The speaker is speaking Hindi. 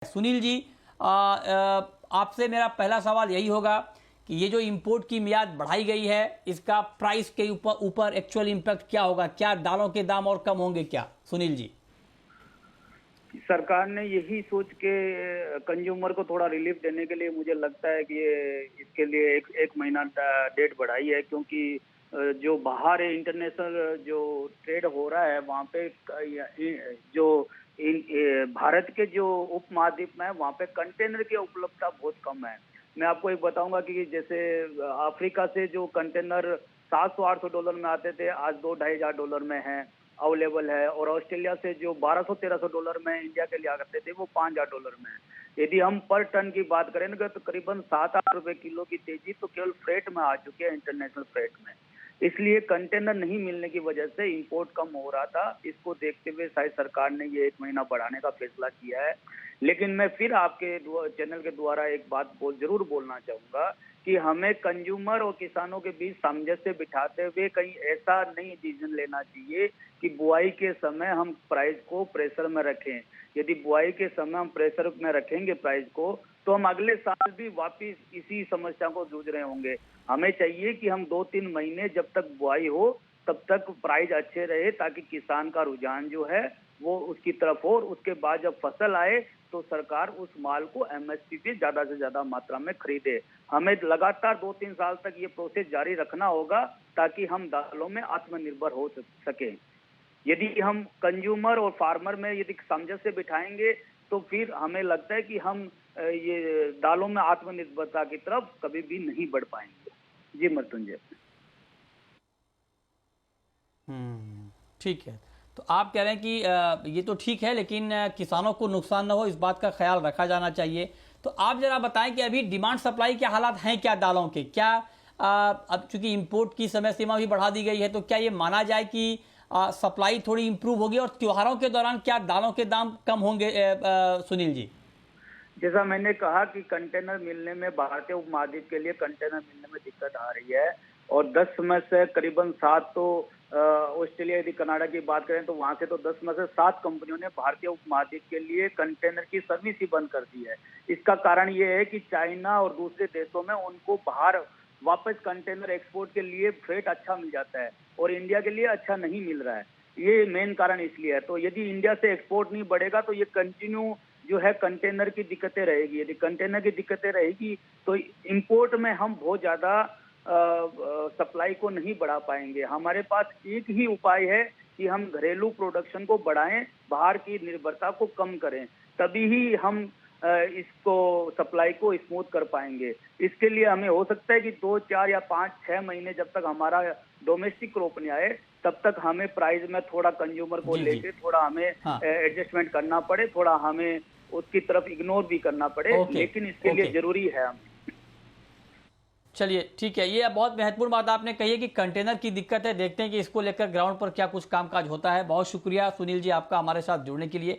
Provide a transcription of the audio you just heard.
सुनील जी, आपसे मेरा पहला सवाल यही होगा कि ये जो इंपोर्ट की मियाद बढ़ाई गई है, इसका प्राइस के ऊपर एक्चुअल इंपैक्ट क्या होगा? क्या दालों के दाम और कम होंगे क्या? सुनील जी। सरकार ने यही सोच के कंज्यूमर को थोड़ा रिलीफ देने के लिए मुझे लगता है कि ये इसके लिए एक महीना डेट बढ़ाई है, क्योंकि जो बाहर इंटरनेशनल जो ट्रेड हो रहा है वहाँ पे जो भारत के जो उप महाद्वीप में है वहाँ पे कंटेनर की उपलब्धता बहुत कम है। मैं आपको एक बताऊंगा कि जैसे अफ्रीका से जो कंटेनर $700-800 में आते थे, आज $2-2,500 में है अवेलेबल है। और ऑस्ट्रेलिया से जो $1,200-1,300 में इंडिया के लिए करते थे वो $5,000 में है। यदि हम पर टन की बात करें ना तो करीबन 7-8 रुपए किलो की तेजी तो केवल फ्रेट में आ चुकी है, इंटरनेशनल फ्रेट में। इसलिए कंटेनर नहीं मिलने की वजह से इंपोर्ट कम हो रहा था। इसको देखते हुए शायद सरकार ने ये 1 महीना बढ़ाने का फैसला किया है। लेकिन मैं फिर आपके चैनल के द्वारा एक बात जरूर बोलना चाहूंगा कि हमें कंज्यूमर और किसानों के बीच सामंजस्य बिठाते हुए कहीं ऐसा नहीं डिसीजन लेना चाहिए कि बुआई के समय हम प्राइस को प्रेशर में रखें। यदि बुआई के समय हम प्रेशर में रखेंगे प्राइस को, तो हम अगले साल भी वापिस इसी समस्या को जूझ रहे होंगे। हमें चाहिए कि हम 2-3 महीने जब तक बुआई हो तब तक प्राइस अच्छे रहे, ताकि किसान का रुझान जो है वो उसकी तरफ हो, और उसके बाद जब फसल आए तो सरकार उस माल को एमएसपी पे ज्यादा से ज्यादा मात्रा में खरीदे। हमें लगातार 2-3 साल तक ये प्रोसेस जारी रखना होगा ताकि हम दालों में आत्मनिर्भर हो सके। यदि हम कंज्यूमर और फार्मर में यदि सामंजस्य बिठाएंगे तो फिर हमें लगता है कि हम ये दालों में आत्मनिर्भरता की तरफ कभी भी नहीं बढ़ पाएंगे। जी मृत्युंजय। ठीक है। तो आप कह रहे हैं कि ये तो ठीक है, लेकिन किसानों को नुकसान ना हो इस बात का ख्याल रखा जाना चाहिए। तो आप जरा बताएं कि अभी डिमांड सप्लाई के हालात हैं क्या दालों के? क्या अब चूंकि इंपोर्ट की समय सीमा भी बढ़ा दी गई है, तो क्या ये माना जाए कि सप्लाई थोड़ी इंप्रूव होगी? और त्योहारों के दौरान क्या दालों के दाम कम होंगे? सुनील जी, जैसा मैंने कहा कि कंटेनर मिलने में, भारतीय उपमहाद्वीप के लिए कंटेनर मिलने में दिक्कत आ रही है, और 10 में से करीबन 7 तो ऑस्ट्रेलिया, यदि कनाडा की बात करें तो वहां से तो 10 में से 7 कंपनियों ने भारतीय उपमहाद्वीप के लिए कंटेनर की सर्विस ही बंद कर दी है। इसका कारण ये है कि चाइना और दूसरे देशों में उनको बाहर वापस कंटेनर एक्सपोर्ट के लिए फ्रेट अच्छा मिल जाता है और इंडिया के लिए अच्छा नहीं मिल रहा है। ये मेन कारण इसलिए है। तो यदि इंडिया से एक्सपोर्ट नहीं बढ़ेगा तो ये कंटिन्यू जो है कंटेनर की दिक्कतें रहेगी। यदि कंटेनर की दिक्कतें रहेगी तो इंपोर्ट में हम बहुत ज्यादा सप्लाई को नहीं बढ़ा पाएंगे। हमारे पास एक ही उपाय है कि हम घरेलू प्रोडक्शन को बढ़ाएं, बाहर की निर्भरता को कम करें, तभी ही हम इसको सप्लाई को स्मूथ कर पाएंगे। इसके लिए हमें हो सकता है कि 2, 4 या 5, 6 महीने जब तक हमारा डोमेस्टिक क्रॉप नहीं आए तब तक हमें प्राइस में थोड़ा कंज्यूमर को लेके थोड़ा हमें एडजस्टमेंट करना पड़े, थोड़ा हमें उसकी तरफ इग्नोर भी करना पड़े, लेकिन इसके लिए जरूरी है हमें। चलिए ठीक है, ये बहुत महत्वपूर्ण बात आपने कही है कि कंटेनर की दिक्कत है। देखते हैं कि इसको लेकर ग्राउंड पर क्या कुछ कामकाज होता है। बहुत शुक्रिया सुनील जी आपका हमारे साथ जुड़ने के लिए।